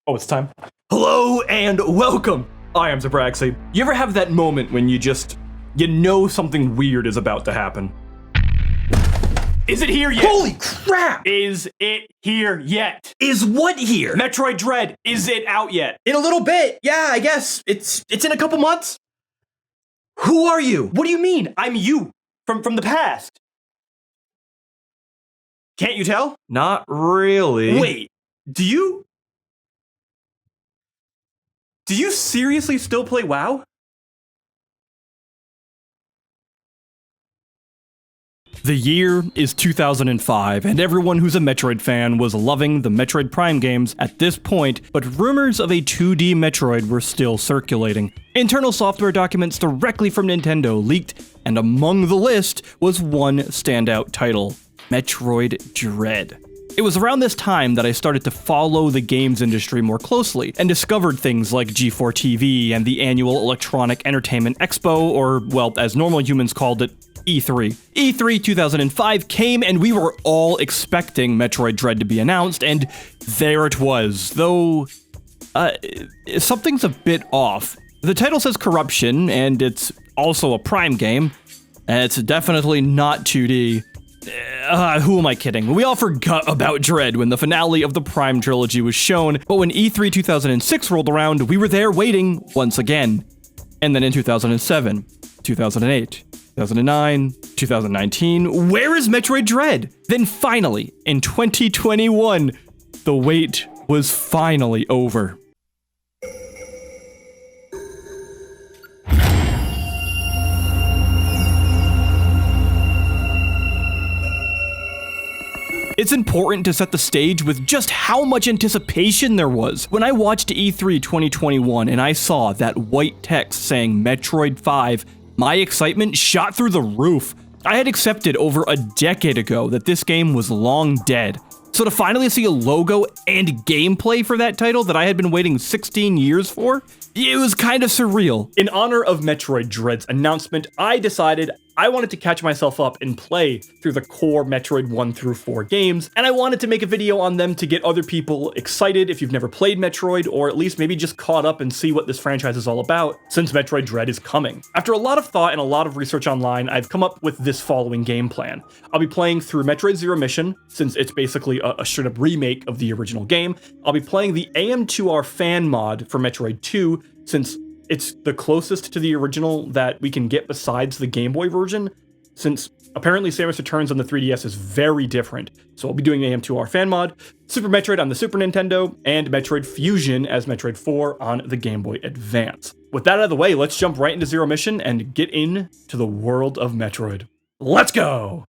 Oh, it's time. Hello and welcome. I am Zabraxi. You ever have that moment when you know something weird is about to happen? Is it here yet? Holy crap! Is it here yet? Is what here? Metroid Dread, is it out yet? In a little bit, yeah, I guess. It's in a couple months? Who are you? What do you mean? I'm you, from the past. Can't you tell? Not really. Wait, do you seriously still play WoW? The year is 2005, and everyone who's a Metroid fan was loving the Metroid Prime games at this point, but rumors of a 2D Metroid were still circulating. Internal software documents directly from Nintendo leaked, and among the list was one standout title, Metroid Dread. It was around this time that I started to follow the games industry more closely, and discovered things like G4 TV and the annual Electronic Entertainment Expo, or, well, as normal humans called it, E3. E3 2005 came and we were all expecting Metroid Dread to be announced, and there it was, though something's a bit off. The title says Corruption, and it's also a Prime game, and it's definitely not 2D. Who am I kidding? We all forgot about Dread when the finale of the Prime trilogy was shown, but when E3 2006 rolled around, we were there waiting once again. And then in 2007, 2008, 2009, 2019, where is Metroid Dread? Then finally, in 2021, the wait was finally over. It's important to set the stage with just how much anticipation there was. When I watched E3 2021 and I saw that white text saying Metroid 5, my excitement shot through the roof. I had accepted over a decade ago that this game was long dead. So to finally see a logo and gameplay for that title that I had been waiting 16 years for, it was kind of surreal. In honor of Metroid Dread's announcement, I decided I wanted to catch myself up and play through the core Metroid 1 through 4 games, and I wanted to make a video on them to get other people excited if you've never played Metroid, or at least maybe just caught up and see what this franchise is all about, since Metroid Dread is coming. After a lot of thought and a lot of research online, I've come up with this following game plan. I'll be playing through Metroid Zero Mission, since it's basically a straight-up remake of the original game. I'll be playing the AM2R fan mod for Metroid 2, since it's the closest to the original that we can get besides the Game Boy version, since apparently Samus Returns on the 3DS is very different. So I'll be doing the AM2R fan mod, Super Metroid on the Super Nintendo, and Metroid Fusion as Metroid 4 on the Game Boy Advance. With that out of the way, let's jump right into Zero Mission and get into the world of Metroid. Let's go!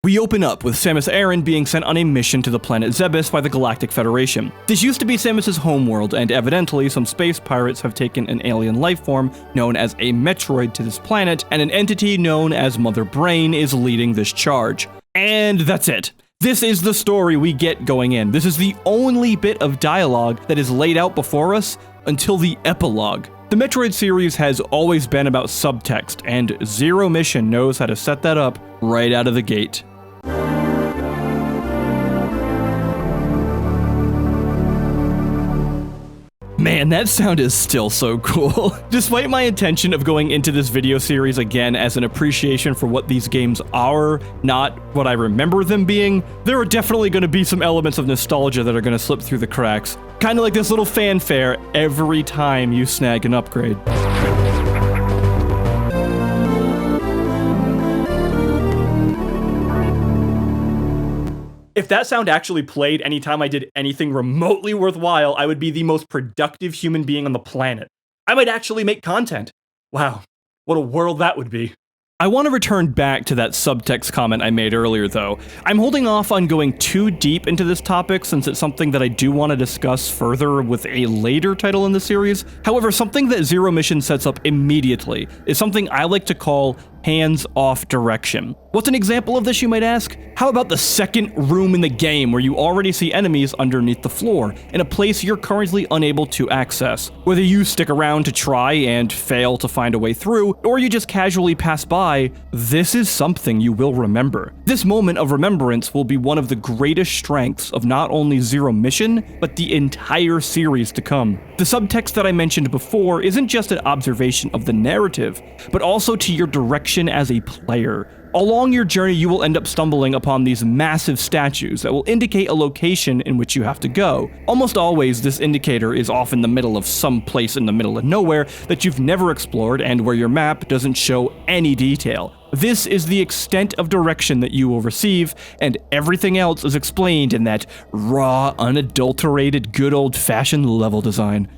We open up with Samus Aran being sent on a mission to the planet Zebes by the Galactic Federation. This used to be Samus's homeworld, and evidently some space pirates have taken an alien life form known as a Metroid to this planet, and an entity known as Mother Brain is leading this charge. And that's it. This is the story we get going in. This is the only bit of dialogue that is laid out before us until the epilogue. The Metroid series has always been about subtext, and Zero Mission knows how to set that up right out of the gate. Man, that sound is still so cool. Despite my intention of going into this video series again as an appreciation for what these games are, not what I remember them being, there are definitely going to be some elements of nostalgia that are going to slip through the cracks. Kind of like this little fanfare every time you snag an upgrade. If that sound actually played anytime I did anything remotely worthwhile, I would be the most productive human being on the planet. I might actually make content. Wow, what a world that would be. I want to return back to that subtext comment I made earlier, though. I'm holding off on going too deep into this topic since it's something that I do want to discuss further with a later title in the series. However, something that Zero Mission sets up immediately is something I like to call hands-off direction. What's an example of this, you might ask? How about the second room in the game where you already see enemies underneath the floor, in a place you're currently unable to access? Whether you stick around to try and fail to find a way through, or you just casually pass by, this is something you will remember. This moment of remembrance will be one of the greatest strengths of not only Zero Mission, but the entire series to come. The subtext that I mentioned before isn't just an observation of the narrative, but also to your direction as a player. Along your journey, you will end up stumbling upon these massive statues that will indicate a location in which you have to go. Almost always, this indicator is off in the middle of some place in the middle of nowhere that you've never explored and where your map doesn't show any detail. This is the extent of direction that you will receive, and everything else is explained in that raw, unadulterated, good old-fashioned level design.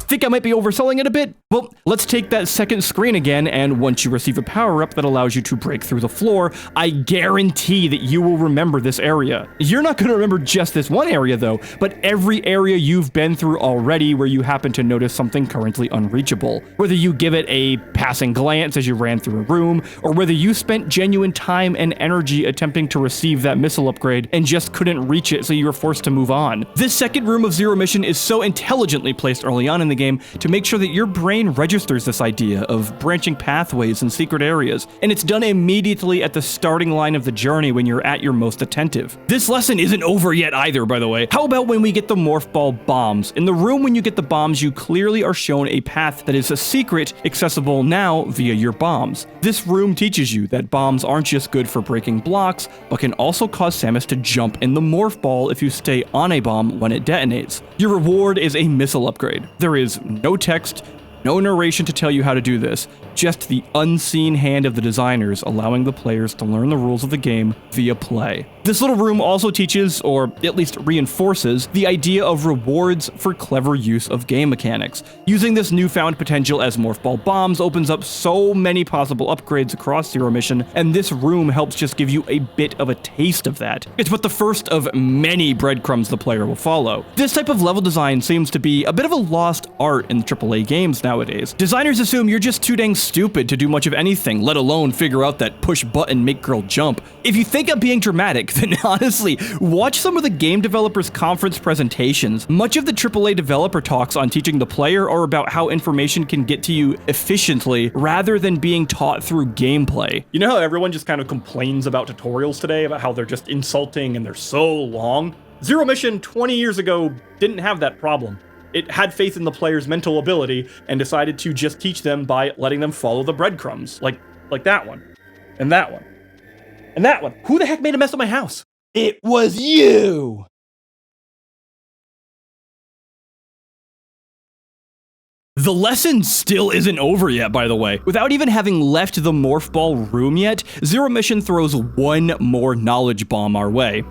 Think I might be overselling it a bit? Well, let's take that second screen again, and once you receive a power-up that allows you to break through the floor, I guarantee that you will remember this area. You're not going to remember just this one area though, but every area you've been through already where you happen to notice something currently unreachable. Whether you give it a passing glance as you ran through a room, or whether you spent genuine time and energy attempting to receive that missile upgrade and just couldn't reach it so you were forced to move on. This second room of Zero Mission is so intelligently placed early on in the game to make sure that your brain registers this idea of branching pathways and secret areas, and it's done immediately at the starting line of the journey when you're at your most attentive. This lesson isn't over yet either, by the way. How about when we get the Morph Ball bombs? In the room when you get the bombs, you clearly are shown a path that is a secret, accessible now via your bombs. This room teaches you that bombs aren't just good for breaking blocks, but can also cause Samus to jump in the Morph Ball if you stay on a bomb when it detonates. Your reward is a missile upgrade. There is no text, no narration to tell you how to do this, just the unseen hand of the designers allowing the players to learn the rules of the game via play. This little room also teaches, or at least reinforces, the idea of rewards for clever use of game mechanics. Using this newfound potential as Morph Ball bombs opens up so many possible upgrades across Zero Mission, and this room helps just give you a bit of a taste of that. It's but the first of many breadcrumbs the player will follow. This type of level design seems to be a bit of a lost art in AAA games nowadays. Designers assume you're just too dang stupid to do much of anything, let alone figure out that push button make girl jump. If you think I'm being dramatic, then honestly, watch some of the game developers' conference presentations. Much of the AAA developer talks on teaching the player are about how information can get to you efficiently rather than being taught through gameplay. You know how everyone just kind of complains about tutorials today, about how they're just insulting and they're so long? Zero Mission 20 years ago didn't have that problem. It had faith in the player's mental ability and decided to just teach them by letting them follow the breadcrumbs, like that one, and that one, and that one. Who the heck made a mess of my house? It was you! The lesson still isn't over yet, by the way. Without even having left the Morph Ball room yet, Zero Mission throws one more knowledge bomb our way.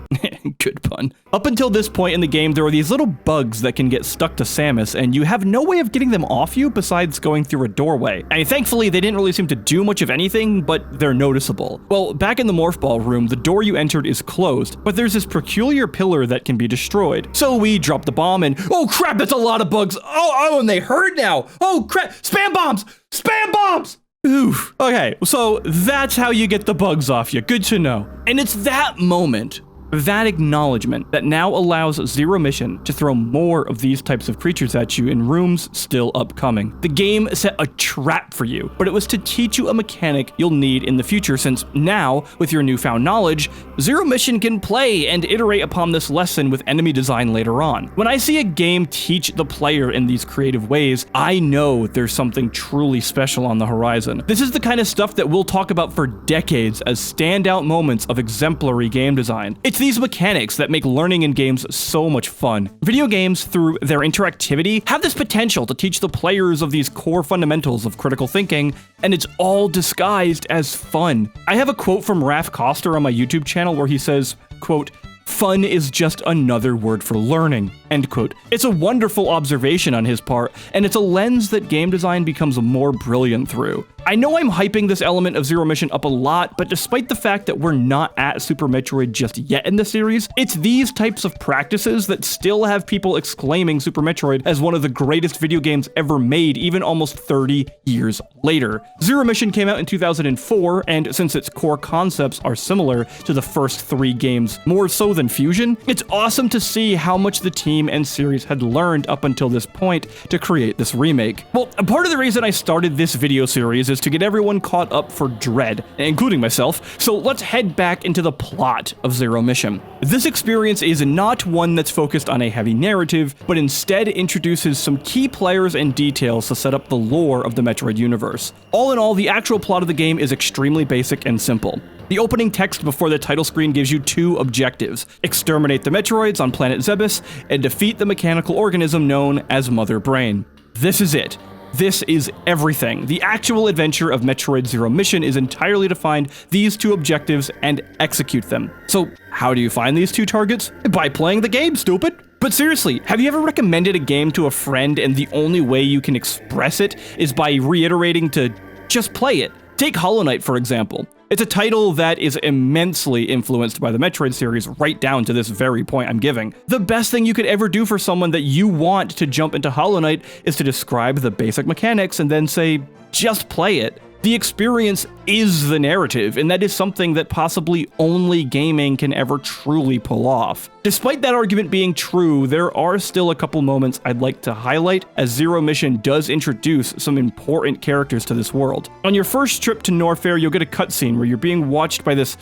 Good pun. Up until this point in the game, there are these little bugs that can get stuck to Samus, and you have no way of getting them off you besides going through a doorway. And thankfully, they didn't really seem to do much of anything, but they're noticeable. Well, back in the Morph Ball room, the door you entered is closed, but there's this peculiar pillar that can be destroyed. So we drop the bomb and, oh crap, that's a lot of bugs. Oh, and they hurt now. Oh crap, spam bombs! Spam bombs! Oof. Okay, so that's how you get the bugs off you. Good to know. And it's that moment, that acknowledgement, that now allows Zero Mission to throw more of these types of creatures at you in rooms still upcoming. The game set a trap for you, but it was to teach you a mechanic you'll need in the future, since now, with your newfound knowledge, Zero Mission can play and iterate upon this lesson with enemy design later on. When I see a game teach the player in these creative ways, I know there's something truly special on the horizon. This is the kind of stuff that we'll talk about for decades as standout moments of exemplary game design. It's these mechanics that make learning in games so much fun. Video games, through their interactivity, have this potential to teach the players of these core fundamentals of critical thinking, and it's all disguised as fun. I have a quote from Raph Koster on my YouTube channel where he says, quote, Fun is just another word for learning, end quote. It's a wonderful observation on his part, and it's a lens that game design becomes more brilliant through. I know I'm hyping this element of Zero Mission up a lot, but despite the fact that we're not at Super Metroid just yet in the series, it's these types of practices that still have people exclaiming Super Metroid as one of the greatest video games ever made, even almost 30 years later. Zero Mission came out in 2004, and since its core concepts are similar to the first 3 games, more so than Fusion, it's awesome to see how much the team and series had learned up until this point to create this remake. Well, part of the reason I started this video series is to get everyone caught up for Dread, including myself, so let's head back into the plot of Zero Mission. This experience is not one that's focused on a heavy narrative, but instead introduces some key players and details to set up the lore of the Metroid universe. All in all, the actual plot of the game is extremely basic and simple. The opening text before the title screen gives you 2 objectives: exterminate the Metroids on planet Zebes, and defeat the mechanical organism known as Mother Brain. This is it. This is everything. The actual adventure of Metroid Zero Mission is entirely to find these 2 objectives and execute them. So how do you find these 2 targets? By playing the game, stupid! But seriously, have you ever recommended a game to a friend and the only way you can express it is by reiterating to just play it? Take Hollow Knight, for example. It's a title that is immensely influenced by the Metroid series right down to this very point I'm giving. The best thing you could ever do for someone that you want to jump into Hollow Knight is to describe the basic mechanics and then say, just play it. The experience is the narrative, and that is something that possibly only gaming can ever truly pull off. Despite that argument being true, there are still a couple moments I'd like to highlight, as Zero Mission does introduce some important characters to this world. On your first trip to Norfair, you'll get a cutscene where you're being watched by this...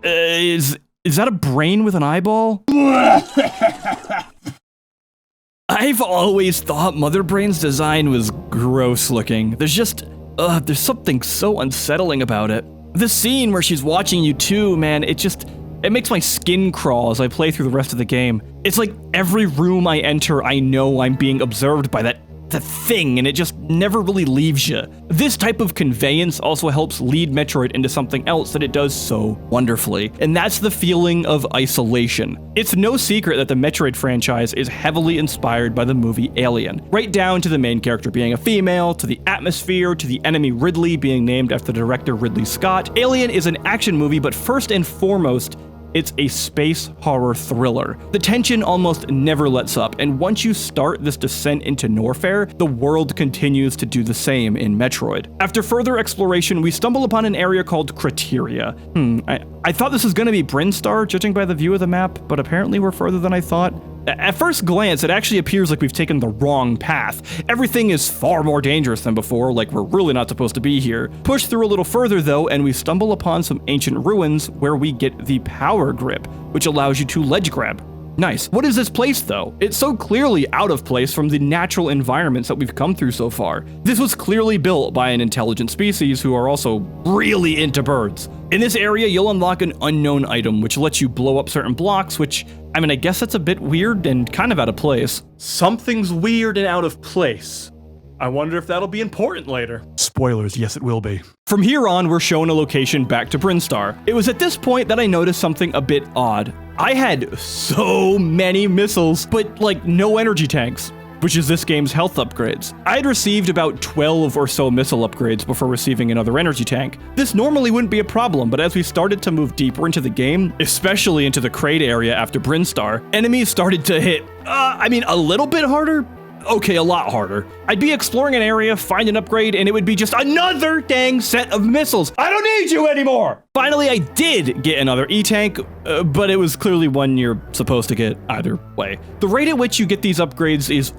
Is that a brain with an eyeball? I've always thought Mother Brain's design was gross looking. There's something so unsettling about it. The scene where she's watching you too, man, it makes my skin crawl as I play through the rest of the game. It's like every room I enter, I know I'm being observed by that thing, and it just never really leaves you. This type of conveyance also helps lead Metroid into something else that it does so wonderfully, and that's the feeling of isolation. It's no secret that the Metroid franchise is heavily inspired by the movie Alien, right down to the main character being a female, to the atmosphere, to the enemy Ridley being named after the director Ridley Scott. Alien is an action movie, but first and foremost, it's a space horror thriller. The tension almost never lets up, and once you start this descent into Norfair, the world continues to do the same in Metroid. After further exploration, we stumble upon an area called Criteria. I thought this was gonna be Brinstar, judging by the view of the map, but apparently we're further than I thought. At first glance, it actually appears like we've taken the wrong path. Everything is far more dangerous than before, like we're really not supposed to be here. Push through a little further though, and we stumble upon some ancient ruins where we get the power grip, which allows you to ledge grab. Nice. What is this place though? It's so clearly out of place from the natural environments that we've come through so far. This was clearly built by an intelligent species who are also really into birds. In this area, you'll unlock an unknown item, which lets you blow up certain blocks, which, I guess that's a bit weird and kind of out of place. Something's weird and out of place. I wonder if that'll be important later. Spoilers, yes it will be. From here on, we're shown a location back to Brinstar. It was at this point that I noticed something a bit odd. I had so many missiles, but no energy tanks, which is this game's health upgrades. I had received about 12 or so missile upgrades before receiving another energy tank. This normally wouldn't be a problem, but as we started to move deeper into the game, especially into the crate area after Brinstar, enemies started to hit, a little bit harder? Okay, a lot harder. I'd be exploring an area, find an upgrade, and it would be just another dang set of missiles. I don't need you anymore! Finally, I did get another E-Tank, but it was clearly one you're supposed to get either way. The rate at which you get these upgrades is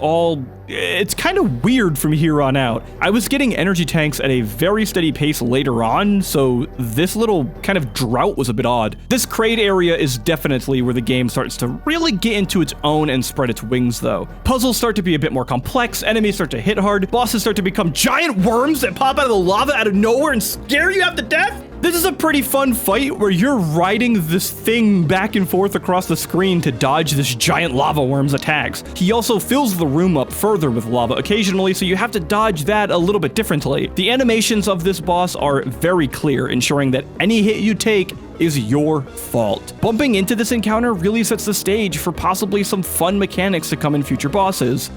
it's kind of weird from here on out. I was getting energy tanks at a very steady pace later on, so this little kind of drought was a bit odd. This crate area is definitely where the game starts to really get into its own and spread its wings though. Puzzles start to be a bit more complex, enemies start to hit hard, bosses start to become giant worms that pop out of the lava out of nowhere and scare you half to death. This is a pretty fun fight where you're riding this thing back and forth across the screen to dodge this giant lava worm's attacks. He also fills the room up further with lava occasionally, so you have to dodge that a little bit differently. The animations of this boss are very clear, ensuring that any hit you take is your fault. Bumping into this encounter really sets the stage for possibly some fun mechanics to come in future bosses.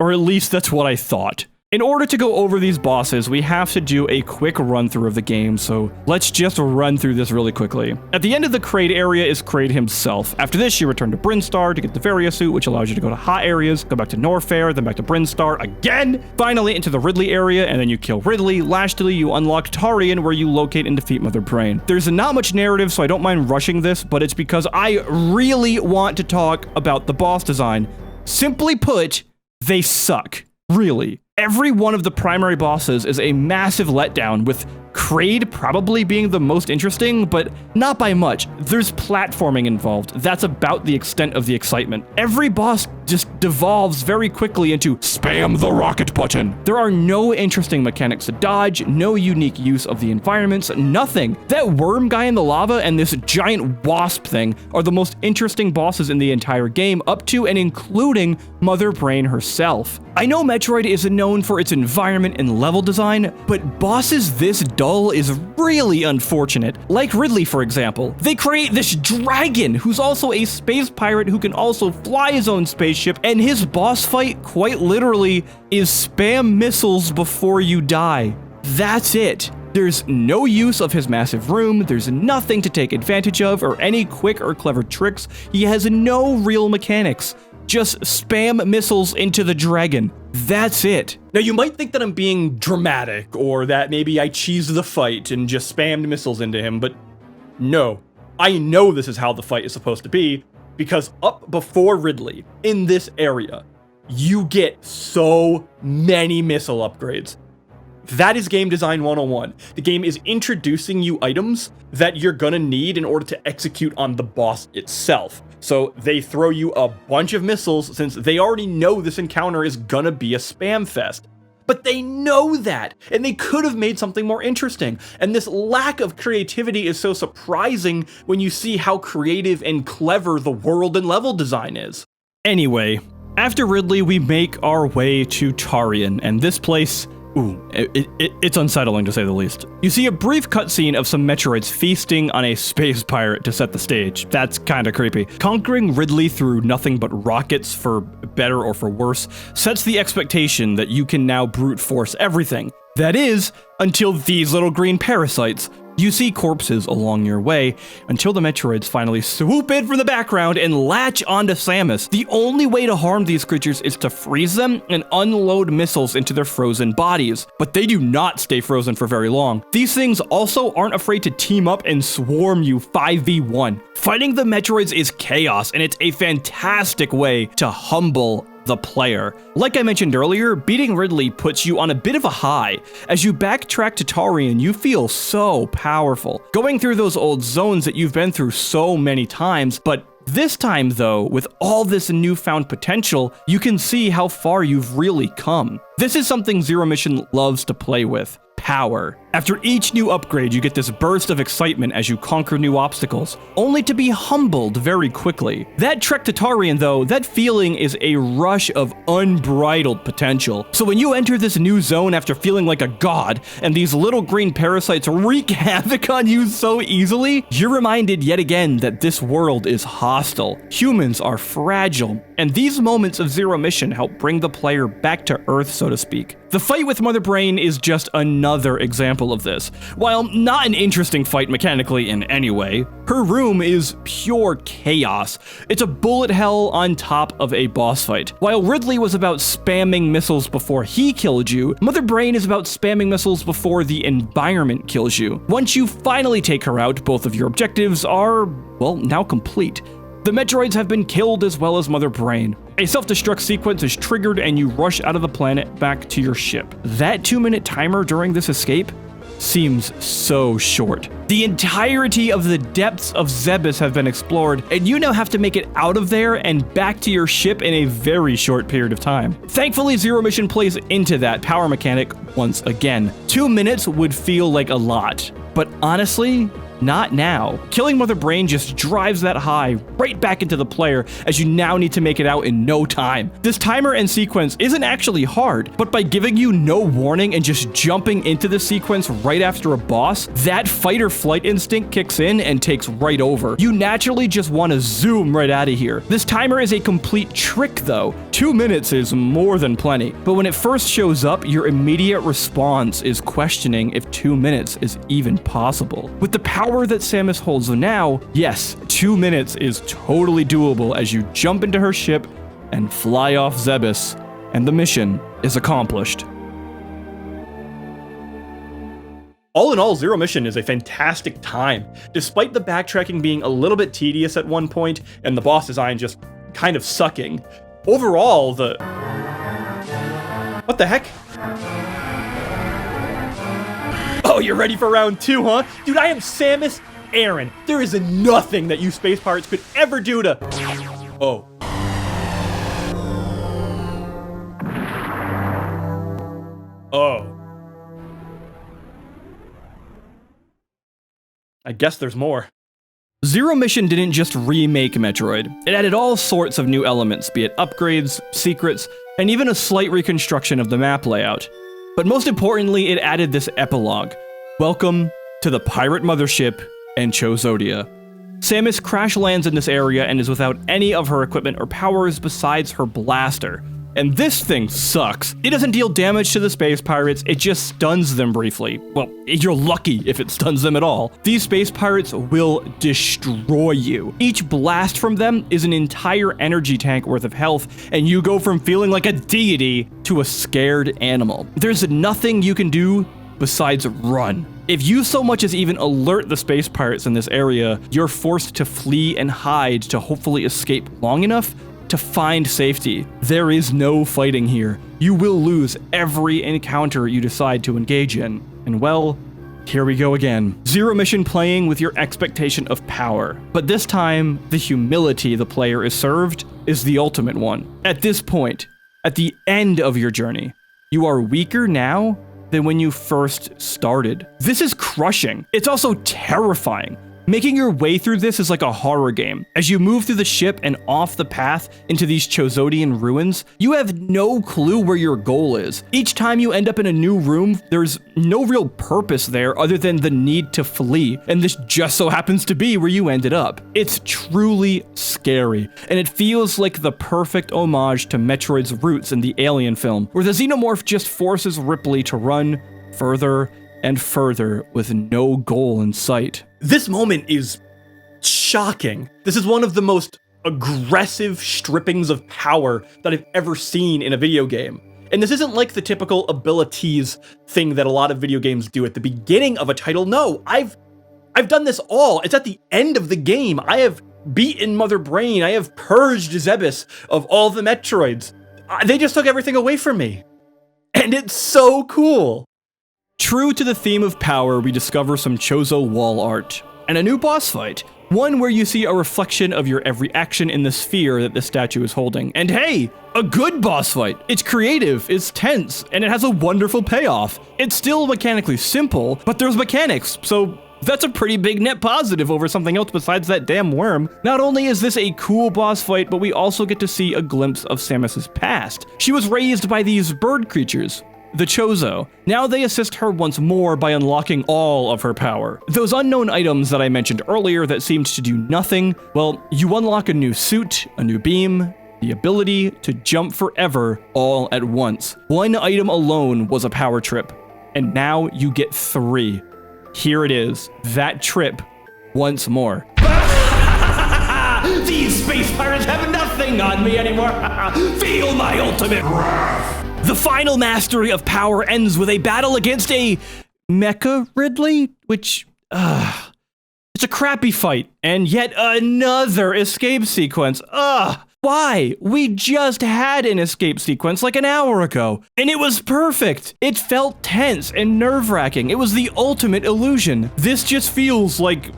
Or at least that's what I thought. In order to go over these bosses, we have to do a quick run through of the game, so let's just run through this really quickly. At the end of the Kraid area is Kraid himself. After this, you return to Brinstar to get the Varia suit, which allows you to go to hot areas, go back to Norfair, then back to Brinstar again, finally into the Ridley area, and then you kill Ridley. Lastly, you unlock Tarian, where you locate and defeat Mother Brain. There's not much narrative, so I don't mind rushing this, but it's because I really want to talk about the boss design. Simply put, they suck. Really. Every one of the primary bosses is a massive letdown, with Kraid probably being the most interesting, but not by much. There's platforming involved. That's about the extent of the excitement. Every boss just devolves very quickly into spam the rocket button. There are no interesting mechanics to dodge, no unique use of the environments, nothing. That worm guy in the lava and this giant wasp thing are the most interesting bosses in the entire game, up to and including Mother Brain herself. I know Metroid isn't known for its environment and level design, but bosses this dull is really unfortunate. Like Ridley, for example. They create this dragon who's also a space pirate who can also fly his own spaceship, and his boss fight, quite literally, is spam missiles before you die. That's it. There's no use of his massive room, there's nothing to take advantage of, or any quick or clever tricks. He has no real mechanics. Just spam missiles into the dragon. That's it. Now, you might think that I'm being dramatic, or that maybe I cheesed the fight and just spammed missiles into him, but no. I know this is how the fight is supposed to be, because up before Ridley, in this area, you get so many missile upgrades. That is game design 101. The game is introducing you items that you're gonna need in order to execute on the boss itself. So they throw you a bunch of missiles since they already know this encounter is gonna be a spam fest. But they know that, and they could have made something more interesting. And this lack of creativity is so surprising when you see how creative and clever the world and level design is. Anyway, after Ridley, we make our way to Tarian, and this place, it's unsettling to say the least. You see a brief cutscene of some Metroids feasting on a space pirate to set the stage. That's kinda creepy. Conquering Ridley through nothing but rockets, for better or for worse, sets the expectation that you can now brute force everything. That is, until these little green parasites. You see corpses along your way, until the Metroids finally swoop in from the background and latch onto Samus. The only way to harm these creatures is to freeze them and unload missiles into their frozen bodies. But they do not stay frozen for very long. These things also aren't afraid to team up and swarm you 5v1. Fighting the Metroids is chaos, and it's a fantastic way to humble the player. Like I mentioned earlier, beating Ridley puts you on a bit of a high. As you backtrack to Tarian, you feel so powerful, going through those old zones that you've been through so many times, but this time though, with all this newfound potential, you can see how far you've really come. This is something Zero Mission loves to play with. Power. After each new upgrade, you get this burst of excitement as you conquer new obstacles, only to be humbled very quickly. That trek to Tarian, though, that feeling is a rush of unbridled potential. So when you enter this new zone after feeling like a god, and these little green parasites wreak havoc on you so easily, you're reminded yet again that this world is hostile. Humans are fragile, and these moments of Zero Mission help bring the player back to Earth, so to speak. The fight with Mother Brain is just another example of this. While not an interesting fight mechanically in any way, her room is pure chaos. It's a bullet hell on top of a boss fight. While Ridley was about spamming missiles before he killed you, Mother Brain is about spamming missiles before the environment kills you. Once you finally take her out, both of your objectives are, well, now complete. The Metroids have been killed as well as Mother Brain. A self-destruct sequence is triggered and you rush out of the planet back to your ship. That 2-minute timer during this escape seems so short. The entirety of the depths of Zebes have been explored, and you now have to make it out of there and back to your ship in a very short period of time. Thankfully, Zero Mission plays into that power mechanic once again. 2 minutes would feel like a lot, but honestly, Not now. Killing Mother Brain just drives that high right back into the player as you now need to make it out in no time. This timer and sequence isn't actually hard, but by giving you no warning and just jumping into the sequence right after a boss, that fight or flight instinct kicks in and takes right over. You naturally just want to zoom right out of here. This timer is a complete trick though. 2 minutes is more than plenty, but when it first shows up, your immediate response is questioning if 2 minutes is even possible. With the power that Samus holds now, yes, 2 minutes is totally doable as you jump into her ship and fly off Zebes, and the mission is accomplished. All in all, Zero Mission is a fantastic time, despite the backtracking being a little bit tedious at one point and the boss design just kind of sucking. Overall, What the heck? Oh, you're ready for round 2, huh? Dude, I am Samus Aran. There is nothing that you space pirates could ever do to... Oh. Oh. I guess there's more. Zero Mission didn't just remake Metroid. It added all sorts of new elements, be it upgrades, secrets, and even a slight reconstruction of the map layout. But most importantly, it added this epilogue. Welcome to the pirate mothership, Enchozodia. Samus crash lands in this area and is without any of her equipment or powers besides her blaster. And this thing sucks. It doesn't deal damage to the space pirates, it just stuns them briefly. Well, you're lucky if it stuns them at all. These space pirates will destroy you. Each blast from them is an entire energy tank worth of health, and you go from feeling like a deity to a scared animal. There's nothing you can do besides run. If you so much as even alert the space pirates in this area, you're forced to flee and hide to hopefully escape long enough to find safety. There is no fighting here. You will lose every encounter you decide to engage in. And well, here we go again. Zero Mission playing with your expectation of power. But this time, the humility the player is served is the ultimate one. At this point, at the end of your journey, you are weaker now than when you first started. This is crushing. It's also terrifying. Making your way through this is like a horror game. As you move through the ship and off the path into these Chozodian ruins, you have no clue where your goal is. Each time you end up in a new room, there's no real purpose there other than the need to flee, and this just so happens to be where you ended up. It's truly scary, and it feels like the perfect homage to Metroid's roots in the Alien film, where the Xenomorph just forces Ripley to run further and further with no goal in sight. This moment is shocking. This is one of the most aggressive strippings of power that I've ever seen in a video game. And this isn't like the typical abilities thing that a lot of video games do at the beginning of a title. No, I've done this all. It's at the end of the game. I have beaten Mother Brain. I have purged Zebes of all the Metroids. They just took everything away from me. And it's so cool. True to the theme of power, we discover some Chozo wall art, and a new boss fight, one where you see a reflection of your every action in the sphere that the statue is holding. And hey, a good boss fight! It's creative, it's tense, and it has a wonderful payoff. It's still mechanically simple, but there's mechanics, so that's a pretty big net positive over something else besides that damn worm. Not only is this a cool boss fight, but we also get to see a glimpse of Samus's past. She was raised by these bird creatures, the Chozo. Now they assist her once more by unlocking all of her power. Those unknown items that I mentioned earlier that seemed to do nothing, well, you unlock a new suit, a new beam, the ability to jump forever all at once. One item alone was a power trip, and now you get 3. Here it is, that trip once more. These space pirates have nothing on me anymore. Feel my ultimate wrath. The final mastery of power ends with a battle against a Mecha Ridley, which, it's a crappy fight, and yet another escape sequence. Why? We just had an escape sequence like an hour ago, and it was perfect. It felt tense and nerve-wracking. It was the ultimate illusion. This just feels like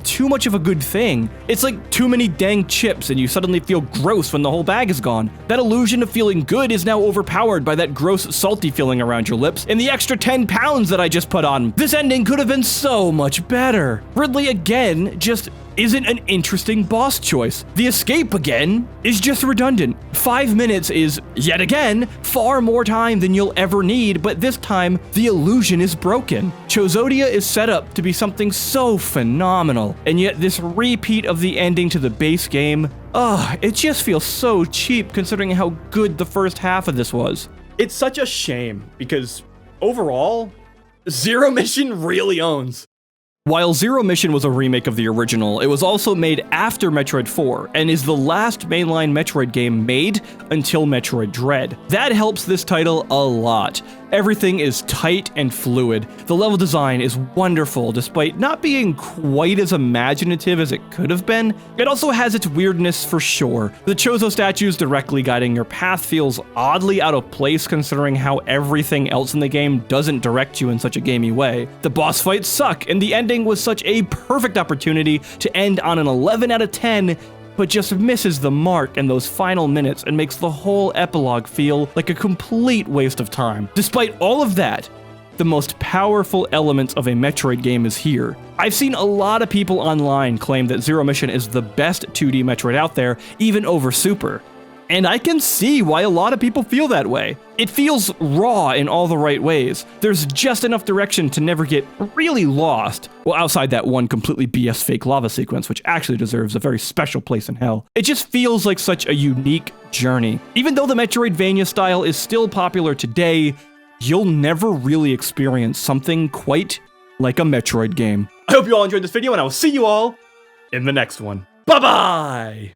too much of a good thing. It's like too many dang chips and you suddenly feel gross when the whole bag is gone. That illusion of feeling good is now overpowered by that gross salty feeling around your lips and the extra 10 pounds that I just put on. This ending could have been so much better. Ridley again just isn't an interesting boss choice. The escape again is just redundant. 5 minutes is, yet again, far more time than you'll ever need, but this time, the illusion is broken. Chozodia is set up to be something so phenomenal, and yet this repeat of the ending to the base game, it just feels so cheap considering how good the first half of this was. It's such a shame, because overall, Zero Mission really owns. While Zero Mission was a remake of the original, it was also made after Metroid 4, and is the last mainline Metroid game made until Metroid Dread. That helps this title a lot. Everything is tight and fluid. The level design is wonderful, despite not being quite as imaginative as it could have been. It also has its weirdness for sure. The Chozo statues directly guiding your path feels oddly out of place considering how everything else in the game doesn't direct you in such a gamey way. The boss fights suck, and the ending was such a perfect opportunity to end on an 11 out of 10, but just misses the mark in those final minutes and makes the whole epilogue feel like a complete waste of time. Despite all of that, the most powerful elements of a Metroid game is here. I've seen a lot of people online claim that Zero Mission is the best 2D Metroid out there, even over Super. And I can see why a lot of people feel that way. It feels raw in all the right ways. There's just enough direction to never get really lost. Well, outside that one completely BS fake lava sequence, which actually deserves a very special place in hell. It just feels like such a unique journey. Even though the Metroidvania style is still popular today, you'll never really experience something quite like a Metroid game. I hope you all enjoyed this video, and I will see you all in the next one. Bye-bye!